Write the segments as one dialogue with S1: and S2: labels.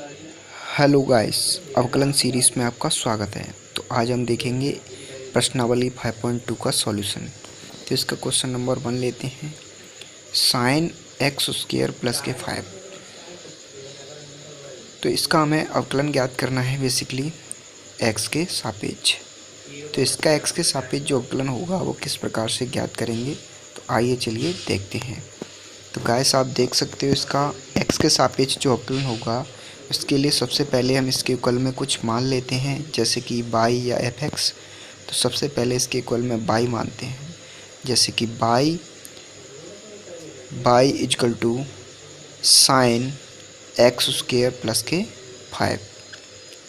S1: Hello guys, अवकलन series में आपका स्वागत है। तो आज हम देखेंगे प्रश्नावली 5.2 का सॉल्यूशन। तो इसका क्वेश्चन नंबर 1 लेते हैं। साइन एक्स स्क्वायर प्लस के 5। तो इसका हमें अवकलन ज्ञात करना है बेसिकली एक्स के सापेक्ष। तो इसका एक्स के सापेक्ष जो अवकलन होगा वो किस प्रकार से ज्ञात करेंगे, तो आइए चलिए देखते हैं। तो गाइस आप देख सकते हो इसका एक्स के सापेक्ष जो अवकलन होगा उसके लिए सबसे पहले हम इसके इक्वल में कुछ मान लेते हैं, जैसे कि बाई या एफ एक्स। तो सबसे पहले इसके इक्वल में बाई मानते हैं, जैसे कि y equal to sine x square plus के 5।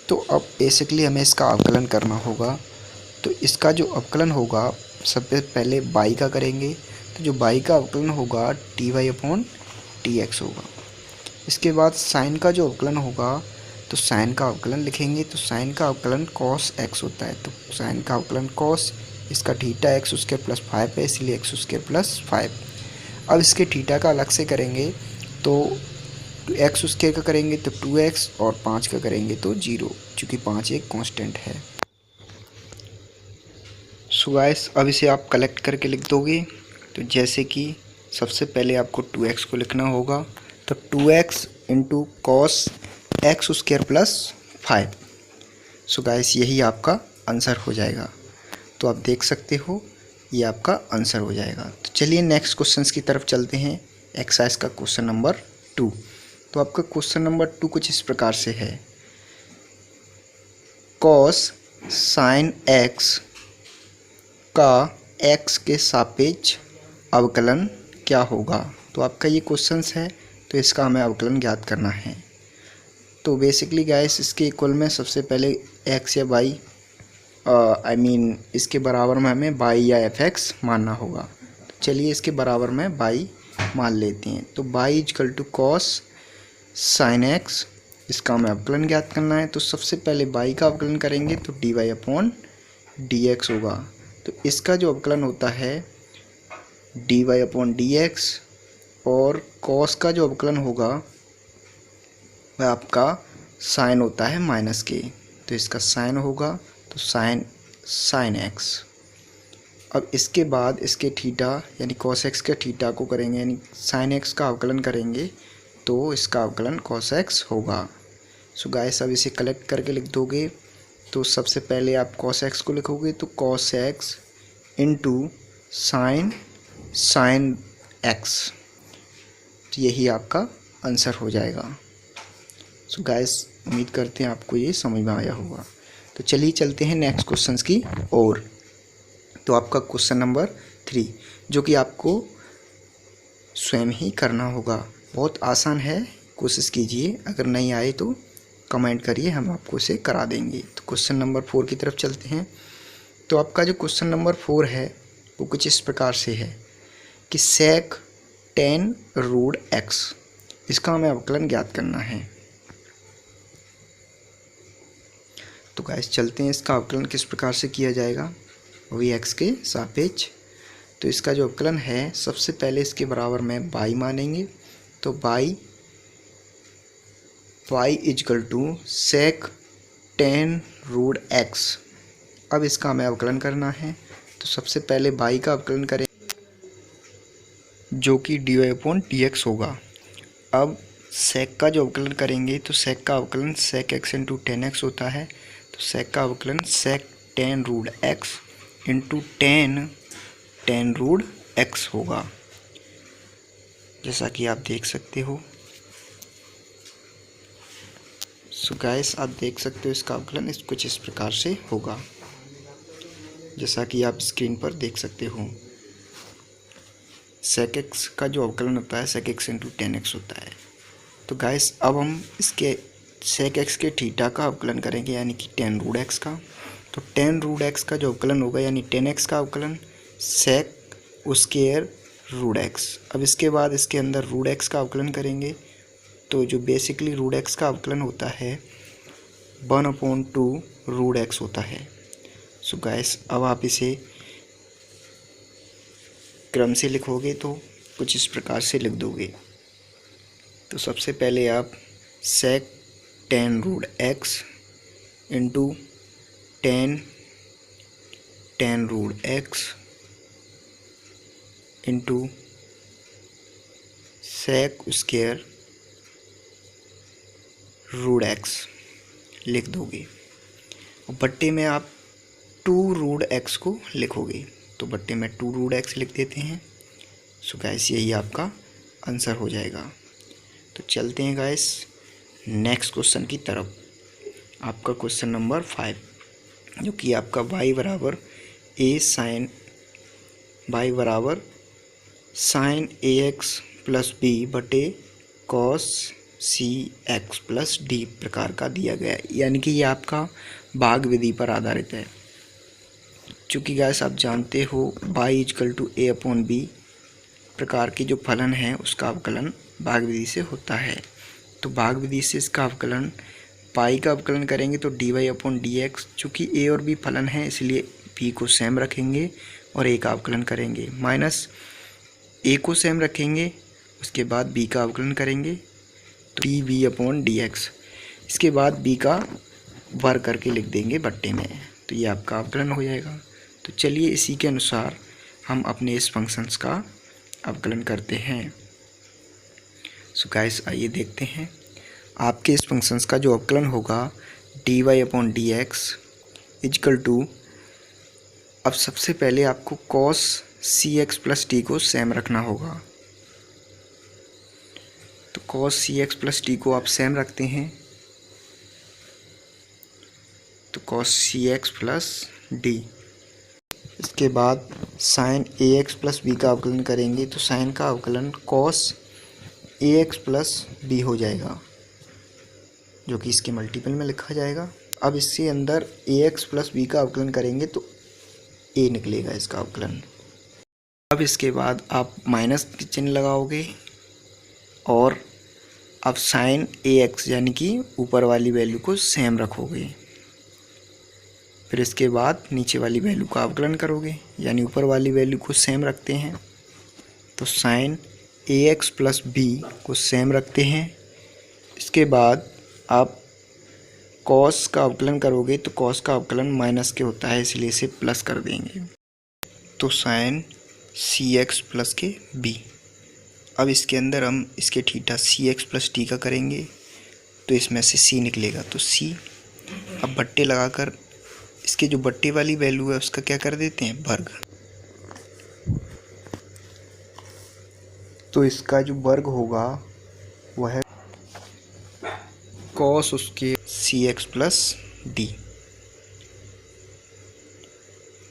S1: तो अब बेसिकली हमें इसका अवकलन करना होगा। तो इसका जो अवकलन होगा सबसे पहले बाई का करेंगे। तो जो बाई का अवकलन होगा d y upon d x होगा। इसके बाद साइन का जो अवकलन होगा तो साइन का अवकलन लिखेंगे। तो साइन का अवकलन कॉस एक्स होता है। तो साइन का अवकलन कॉस, इसका थीटा एक्स स्क्वायर प्लस 5 है, इसलिए एक्स स्क्वायर प्लस 5। अब इसके थीटा का अलग से करेंगे। तो एक्स स्क्वायर का करेंगे तो 2x और 5 का करेंगे तो 0, चूँकि 5 एक कांस्टेंट है। सो गाइस अब इसे आप कलेक्ट करके लिख दोगे। तो जैसे कि सबसे पहले आपको 2x को लिखना होगा। तो 2x into cos x square plus 5। सो गाइस यही आपका आंसर हो जाएगा। तो आप देख सकते हो ये आपका आंसर हो जाएगा। तो चलिए नेक्स्ट क्वेश्चंस की तरफ चलते हैं। एक्सरसाइज का क्वेश्चन नंबर 2। तो आपका क्वेश्चन नंबर 2 कुछ इस प्रकार से है। कॉस साइन एक्स का एक्स के सापेक्ष अवकलन क्या होगा। तो आपका ये क्वेश्चंस है, तो इसका हमें अवकलन ज्ञात करना है। तो बेसिकली गाइस इसके इक्वल में सबसे पहले एक्स या बाई इसके बराबर में हमें बाई या एफ एक्स मानना होगा। तो चलिए इसके बराबर में बाई मान लेते हैं। तो y equal to cos sine x, इसका हमें अवकलन ज्ञात करना है। तो सबसे पहले बाई का अवकलन करेंगे तो d y upon d x होगा। तो इसका जो अवकलन होता है d y upon d x, और कॉस का जो अवकलन होगा वह आपका साइन होता है माइनस के। तो इसका साइन होगा तो साइन एक्स। अब इसके बाद इसके थीटा यानी कॉस एक्स के थीटा को करेंगे, यानी साइन एक्स का अवकलन करेंगे तो इसका अवकलन कॉस एक्स होगा। सो गाइस अब इसे कलेक्ट करके लिख दोगे। तो सबसे पहले आप कॉस एक्स को लिखोगे तो cos x into sine x. तो यही आपका आंसर हो जाएगा। सो गाइस उम्मीद करते हैं आपको ये समझ में आया होगा। तो चलिए चलते हैं नेक्स्ट क्वेश्चंस की ओर। तो आपका क्वेश्चन नंबर 3 जो कि आपको स्वयं ही करना होगा, बहुत आसान है, कोशिश कीजिए। अगर नहीं आए तो कमेंट करिए, हम आपको इसे करा देंगे। तो क्वेश्चन नंबर 4 की तरफ चलते हैं। तो आपका जो क्वेश्चन नंबर 4 है वो कुछ इस प्रकार से है कि सेक 10 रूट एक्स, इसका हमें अवकलन ज्ञात करना है। तो गाइस चलते हैं इसका अवकलन किस प्रकार से किया जाएगा, वो भी एक्स के सापेक्ष। तो इसका जो अवकलन है सबसे पहले इसके बराबर में बाई मानेंगे। तो y equal to sec 10 root x. अब इसका हमें अवकलन करना है। तो सबसे पहले बाई का अवकलन करें जो कि d y upon d x होगा। अब सेक का जो अवकलन करेंगे तो सेक का अवकलन सेक एक्स इंटू 10x होता है। तो सेक का अवकलन sec 10 root x into 10 root x होगा, जैसा कि आप देख सकते हो। सो गाइस आप देख सकते हो इसका अवकलन कुछ इस प्रकार से होगा, जैसा कि आप स्क्रीन पर देख सकते हो। सेक एक्स का जो अवकलन होता है सेक एक्स इंटू 10x होता है। तो गाइस अब हम इसके सेक एक्स के थीटा का अवकलन करेंगे, यानी कि 10 रूट एक्स का। तो 10 रूट एक्स का जो अवकलन होगा यानी 10x का अवकलन सेक स्क्वायर रूट एक्स। अब इसके बाद इसके अंदर रूट एक्स का अवकलन करेंगे। तो जो बेसिकली रूट एक्स का अवकलन होता है 1/2 रूट एक्स होता है। सो गाइस अब आप इसे क्रम से लिखोगे तो कुछ इस प्रकार से लिख दोगे। तो सबसे पहले आप sec tan root x into tan root x into sec square root X लिख दोगे और बट्टे में आप 2 रूट एक्स को लिखोगे। तो बट्टे में 2 रूट एक्स लिख देते हैं। सो गाइस यही आपका आंसर हो जाएगा। तो चलते हैं गाइस नेक्स्ट क्वेश्चन की तरफ। आपका क्वेश्चन नंबर 5 जो कि आपका y बराबर साइन ए एक्स प्लस बी बटे कॉस सी एक्स प्लस डी प्रकार का दिया गया है, यानी कि ये आपका भाग विधि पर आधारित है। चूँकि गाइस आप जानते हो y equal to a upon b प्रकार के जो फलन है उसका अवकलन भाग विधि से होता है। तो भाग विधि से इसका अवकलन पाई का अवकलन करेंगे तो d y upon d x, चूँकि ए और बी फलन है इसलिए बी को सेम रखेंगे और ए का अवकलन करेंगे, माइनस ए को सेम रखेंगे उसके बाद बी का अवकलन करेंगे तो d v upon d x, इसके बाद बी का वर्ग करके लिख देंगे बट्टे में। तो ये आपका अवकलन हो जाएगा। तो चलिए इसी के अनुसार हम अपने इस फंक्शंस का अवकलन करते हैं। सो गाइस आइए देखते हैं आपके इस फंक्शंस का जो अवकलन होगा d y upon d x equal to, अब सबसे पहले आपको कॉस सी एक्स प्लस टी को सेम रखना होगा। तो कॉस सी एक्स प्लस टी को आप सेम रखते हैं तो कॉस सी एक्स प्लस डी, इसके बाद साइन ए एक्स प्लस बी का अवकलन करेंगे तो साइन का अवकलन कॉस ए एक्स प्लस बी हो जाएगा जो कि इसके मल्टीपल में लिखा जाएगा। अब इसके अंदर ए एक्स प्लस बी का अवकलन करेंगे तो ए निकलेगा इसका अवकलन। अब इसके बाद आप माइनस के चिन्ह लगाओगे और अब साइन ए एक्स यानी कि ऊपर वाली वैल्यू को सेम रखोगे, फिर इसके बाद नीचे वाली वैल्यू का अवकलन करोगे, यानी ऊपर वाली वैल्यू को सेम रखते हैं तो साइन ए एक्स प्लस बी को सेम रखते हैं। इसके बाद आप कॉस का अवकलन करोगे तो कॉस का अवकलन माइनस के होता है इसलिए इसे प्लस कर देंगे तो साइन सी एक्स प्लस के बी। अब इसके अंदर हम इसके थीटा सी एक्स प्लस टी का करेंगे तो इसमें से सी निकलेगा तो सी। अब बट्टे लगाकर इसके जो बट्टे वाली वैल्यू है उसका क्या कर देते हैं वर्ग, तो इसका जो वर्ग होगा वह कॉस उसके सी एक्स प्लस डी।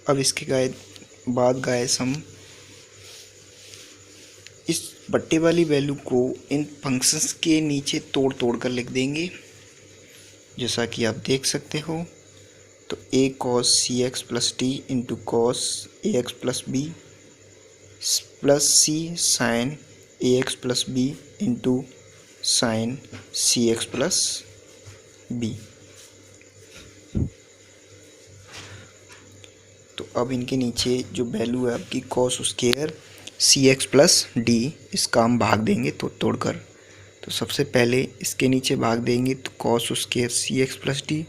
S1: अब इसके बाद गाइस हम इस बट्टे वाली वैल्यू को इन फंक्शंस के नीचे तोड़ कर लिख देंगे जैसा कि आप देख सकते हो। तो A cos C x plus T into cos A x plus B plus C sine A x plus B into sine C x plus B. तो अब इनके नीचे जो वैल्यू है आपकी cos square C x plus D, इसका हम भाग देंगे तो तोड़कर। तो सबसे पहले इसके नीचे भाग देंगे तो cos square C x plus D.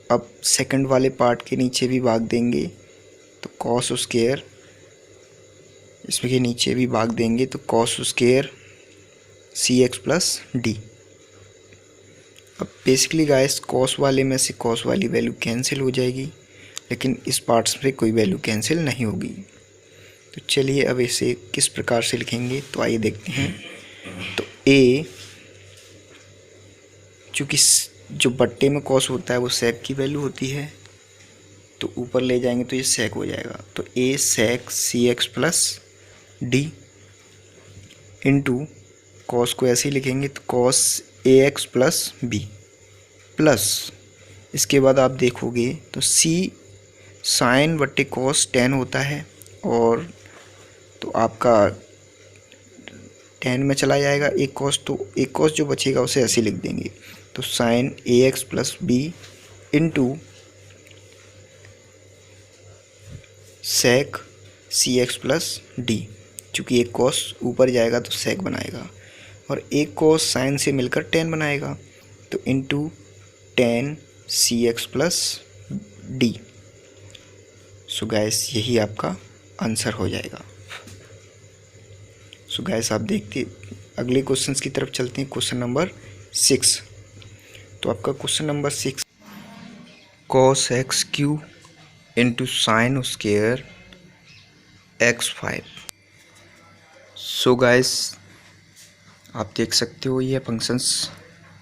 S1: अब सेकंड वाले पार्ट के नीचे भी भाग देंगे तो कॉस स्क्वायर, इसमें के नीचे भी भाग देंगे तो cos square C x plus D. अब बेसिकली गाइस कॉस वाले में से कॉस वाली वैल्यू कैंसिल हो जाएगी, लेकिन इस पार्ट्स में कोई वैल्यू कैंसिल नहीं होगी। तो चलिए अब इसे किस प्रकार से लिखेंगे तो आइए देखते हैं। तो ए, चूँकि जो बट्टे में कॉस होता है वो सेक की वैल्यू होती है तो ऊपर ले जाएंगे तो ये सेक हो जाएगा। तो A sec C x plus D into cos को ऐसे ही लिखेंगे तो कॉस ए एक्स प्लस बी प्लस, इसके बाद आप देखोगे तो सी साइन बट्टे कॉस टेन होता है और तो आपका टेन में चला जाएगा एक कॉस, तो एक कॉस जो बचेगा उसे ऐसे लिख देंगे तो साइन ए x plus B into sec C x plus D, चूँकि एक कॉस ऊपर जाएगा तो सेक बनाएगा। और एक कोस साइन से मिलकर टेन बनाएगा, तो into tan C x plus D. So guys यही आपका आंसर हो जाएगा। सो गैस आप देखते अगले क्वेश्चन की तरफ चलते हैं, क्वेश्चन नंबर 6। तो आपका question number 6, cos x Q into sine square x5। So guys आप देख सकते हो ये फंक्शंस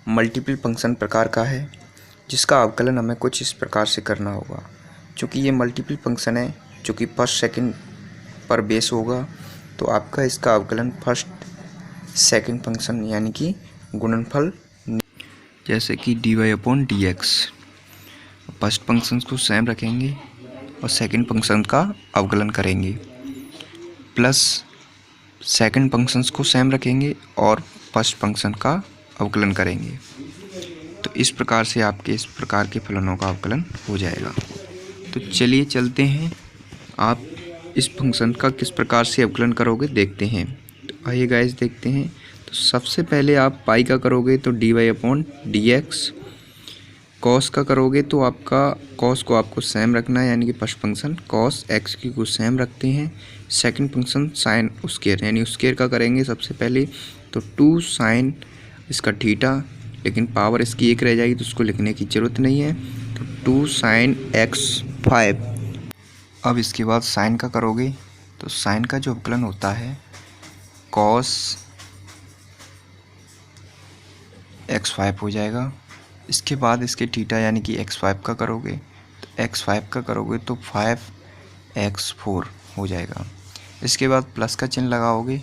S1: मल्टीपल फंक्शन प्रकार का है, जिसका अवकलन हमें कुछ इस प्रकार से करना होगा। चूँकि ये मल्टीपल फंक्शन है जो कि फर्स्ट सेकंड पर बेस होगा, तो आपका इसका अवकलन फर्स्ट सेकंड फंक्शन यानी कि गुणनफल, जैसे कि dy/dx, फर्स्ट फंक्शन को सेम रखेंगे और सेकंड फंक्शन का अवकलन करेंगे, प्लस सेकंड फंक्शंस को सेम रखेंगे और फर्स्ट फंक्शन का अवकलन करेंगे। तो इस प्रकार से आपके इस प्रकार के फलनों का अवकलन हो जाएगा। तो चलिए चलते हैं, आप इस फंक्शन का किस प्रकार से अवकलन करोगे देखते हैं। तो आइए गाइस देखते हैं। तो सबसे पहले आप पाई का करोगे तो dy/dx, कॉस का करोगे तो आपका कॉस को आपको सेम रखना है यानी कि फर्स्ट फंक्शन कॉस एक्स की को सेम रखते हैं। सेकंड फंक्शन साइन स्क्वायर यानी स्क्वायर का करेंगे सबसे पहले, तो 2 साइन इसका थीटा, लेकिन पावर इसकी एक रह जाएगी तो उसको लिखने की ज़रूरत नहीं है, तो 2 साइन x5। अब इसके बाद साइन का करोगे तो साइन का जो अवकलन होता है कॉस x5 हो जाएगा। इसके बाद इसके थीटा यानी कि x5 का करोगे तो x5 का करोगे तो 5x4 हो जाएगा। इसके बाद प्लस का चिन्ह लगाओगे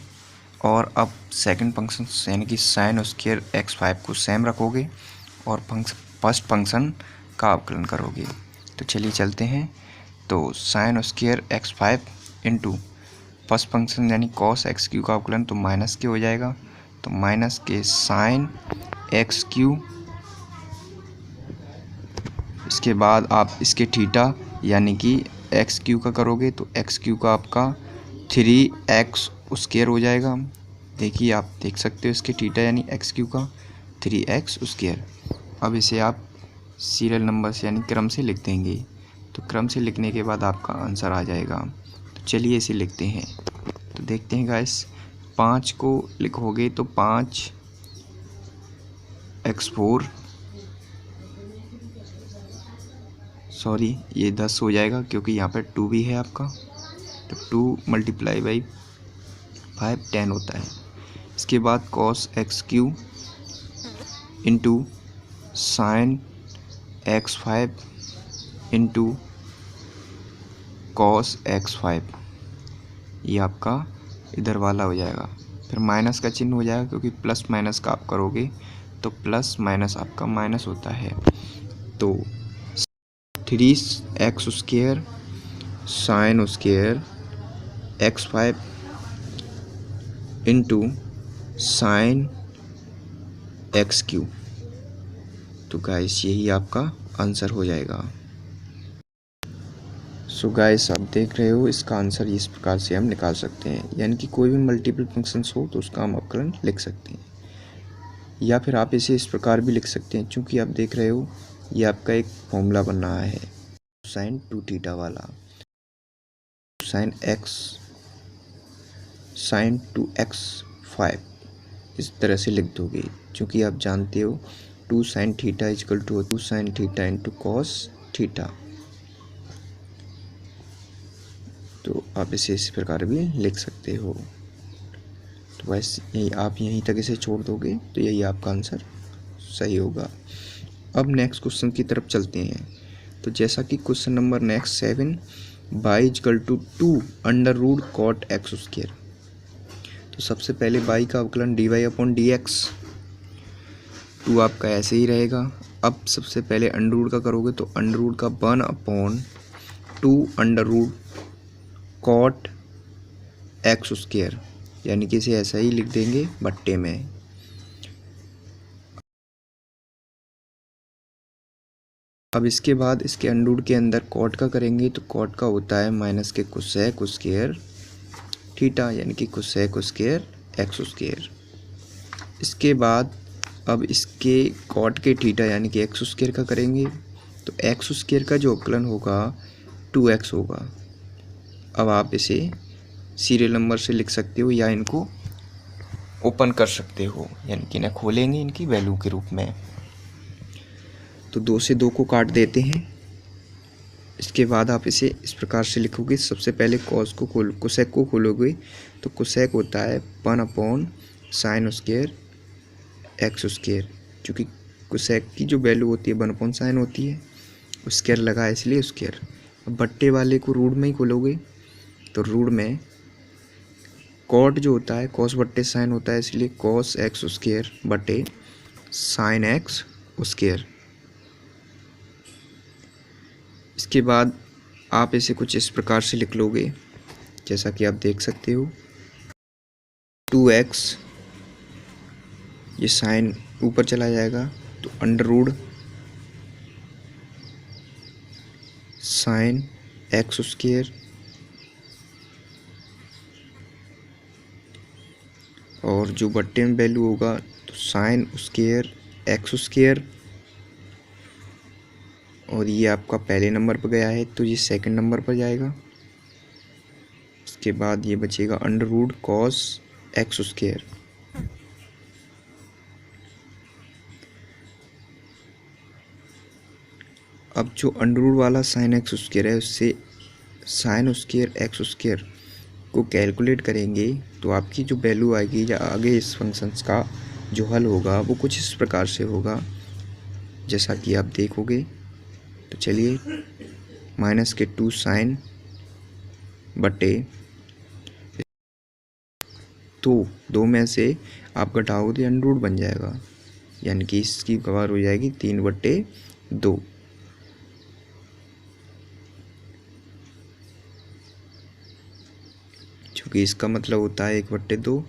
S1: और अब सेकंड फंक्शन यानी कि साइन स्क्वायर x5 को सेम रखोगे और फर्स्ट फंक्शन का अवकलन करोगे। तो चलिए चलते हैं। तो sine square x5 into first function यानी कॉस एक्स क्यू का अवकलन तो माइनस के हो जाएगा, तो माइनस के साइन एक्स क्यू। इसके बाद आप इसके थीटा यानी कि एक्स क्यू का करोगे तो एक्स क्यू का आपका 3x स्क्वायर हो जाएगा। देखिए आप देख सकते हो इसके थीटा यानी एक्स क्यू का 3x स्क्वायर। अब इसे आप सीरियल नंबर से यानी क्रम से लिख देंगे, तो क्रम से लिखने के बाद आपका आंसर आ जाएगा। तो चलिए इसे लिखते हैं। तो देखते हैं गाइस, 5 को लिखोगे तो 5x4, सॉरी ये 10 हो जाएगा क्योंकि यहाँ पे 2 भी है आपका, तो 2 मल्टीप्लाई बाई 5 10 होता है। इसके बाद cos x Q into sine x5 into cos x5, ये आपका इधर वाला हो जाएगा। फिर माइनस का चिन्ह हो जाएगा क्योंकि प्लस माइनस का आप करोगे तो प्लस माइनस आपका माइनस होता है। तो 3x square sine square x5 into sine x Q, तो गाइस यही आपका आंसर हो जाएगा। सो गाइस आप देख रहे हो इसका आंसर इस प्रकार से हम निकाल सकते हैं, यानी कि कोई भी मल्टीपल फंक्शंस हो तो उसका हम अवकलन लिख सकते हैं, या फिर आप इसे इस प्रकार भी लिख सकते हैं। चूँकि आप देख रहे हो ये आपका एक फॉर्मूला बन रहा है साइन 2 थीटा वाला, साइन एक्स साइन 2x5 इस तरह से लिख दोगे। चूँकि आप जानते हो 2 sine theta equal to 2 sine theta into cos theta, तो आप इसे इस प्रकार भी लिख सकते हो। तो बस यही आप यहीं तक इसे छोड़ दोगे तो यही आपका आंसर सही होगा। अब नेक्स्ट क्वेश्चन की तरफ चलते हैं। तो जैसा कि question number next 7, y equal to 2 under root cot x square. तो सबसे पहले बाई का अवकलन dy/dx, 2 आपका ऐसे ही रहेगा। अब सबसे पहले अंडर रूट का करोगे तो अंडर रूट का 1/2 under root cot x square, यानी कि इसे ऐसा ही लिख देंगे बट्टे में। अब इसके बाद इसके अंडर रूट के अंदर कॉट का करेंगे तो कॉट का होता है माइनस के कोसेक स्क्वायर थीटा, यानी कि कोसेक स्क्वायर एक्स स्क्वायर। इसके बाद अब इसके कॉट के थीटा यानी कि एक्स स्क्वायर का करेंगे, तो एक्स स्क्वायर का जो अवकलन होगा 2x होगा। अब आप इसे सीरियल नंबर से लिख सकते हो या इनको ओपन कर सकते हो, यानी कि ना खोलेंगे इनकी वैल्यू के रूप में। तो 2 से 2 को काट देते हैं। इसके बाद आप इसे इस प्रकार से लिखोगे, सबसे पहले कोसेक को खोलोगे तो कोसेक होता है 1/sin स्क्वायर एक्स स्क्वायर, क्योंकि कोसेक की जो वैल्यू होती है 1/sin होती है, स्क्वायर लगा है इसलिए स्क्वायर। अब बट्टे वाले को रूट में ही खोलोगे तो रूट में कॉट जो होता है कॉस बट्टे साइन होता है, इसलिए कॉस एक्स स्क्वायर बटे साइन एक्स स्क्वायर। इसके बाद आप इसे कुछ इस प्रकार से लिख लोगे, जैसा कि आप देख सकते हो 2x, ये साइन ऊपर चला जाएगा तो under root sine x square और जो बट्टे में वैल्यू होगा तो साइन स्क्वायर एक्स स्क्वायर, और ये आपका पहले नंबर पर गया है तो ये सेकंड नंबर पर जाएगा। इसके बाद ये बचेगा under root cos x square. अब जो अंडर रूट वाला साइन एक्स स्क्वायर है उससे साइन स्क्वायर एक्स स्क्वायर को कैलकुलेट करेंगे तो आपकी जो वैल्यू आएगी या आगे इस फंक्शंस का जो हल होगा वो कुछ इस प्रकार से होगा, जैसा कि आप देखोगे। तो चलिए -2 साइन बटे, तो 2 में से आप घटाओगे तो अंडर रूट बन जाएगा, यानी कि इसकी कवर हो जाएगी 3/2। चूँकि इसका मतलब होता है 1/2।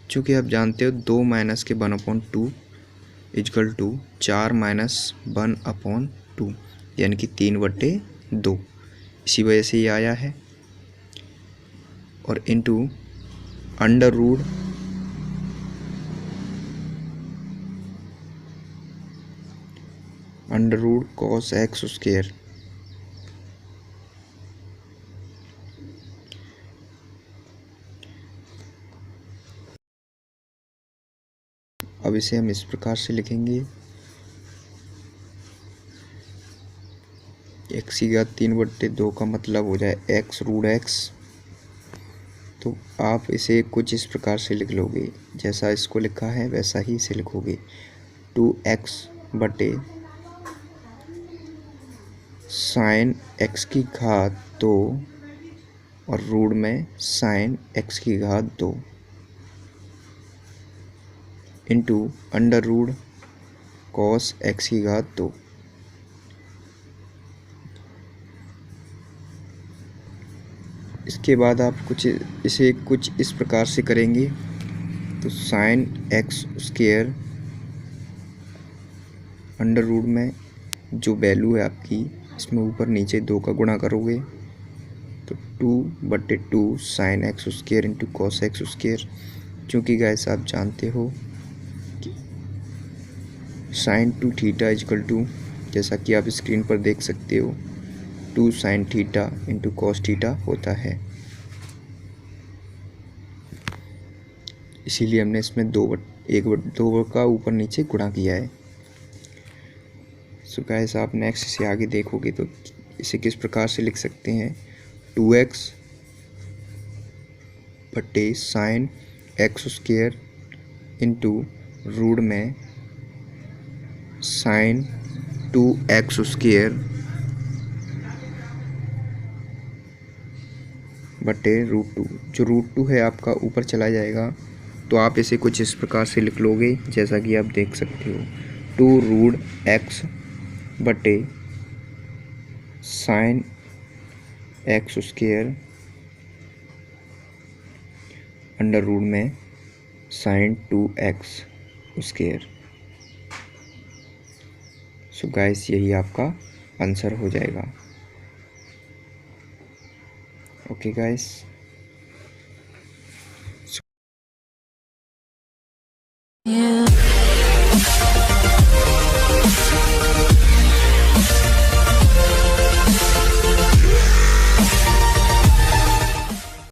S1: चूँकि आप जानते हो 2 माइनस के 1/2 इजकल टू 4 माइनस 1/2, यानी कि 3/2, इसी वजह से ये आया है। और into under root cos x square. अब इसे हम इस प्रकार से लिखेंगे, एक्स की घात 3/2 का मतलब हो जाए एक्स रूट एक्स। तो आप इसे कुछ इस प्रकार से लिख लोगे, जैसा इसको लिखा है वैसा ही इसे लिखोगे, 2x बटे साइन एक्स की घात 2 और रूट में साइन एक्स की घात 2 into under root cos x की घात 2। इसके बाद आप इसे कुछ इस प्रकार से करेंगे, तो sine x square under root में जो वैल्यू है आपकी इसमें ऊपर नीचे 2 का गुणा करोगे तो 2/2 sine x square into cos x square. चूँकि गाइस आप जानते हो कि साइन 2 थीटा इजकल टू, जैसा कि आप स्क्रीन पर देख सकते हो, 2 sine theta into cos theta होता है, इसीलिए हमने इसमें 2 का ऊपर नीचे गुणा किया है। सो गाइस आप नेक्स्ट से आगे देखोगे तो इसे किस प्रकार से लिख सकते हैं, 2x बटे sine x square into root में साइन 2x स्क्वायर बटे √2। जो √2 है आपका ऊपर चला जाएगा, तो आप इसे कुछ इस प्रकार से लिख लोगे, जैसा कि आप देख सकते हो, 2√x बटे sine x square under root में sine 2x square. So guys यही आपका आंसर हो जाएगा। Okay guys.
S2: You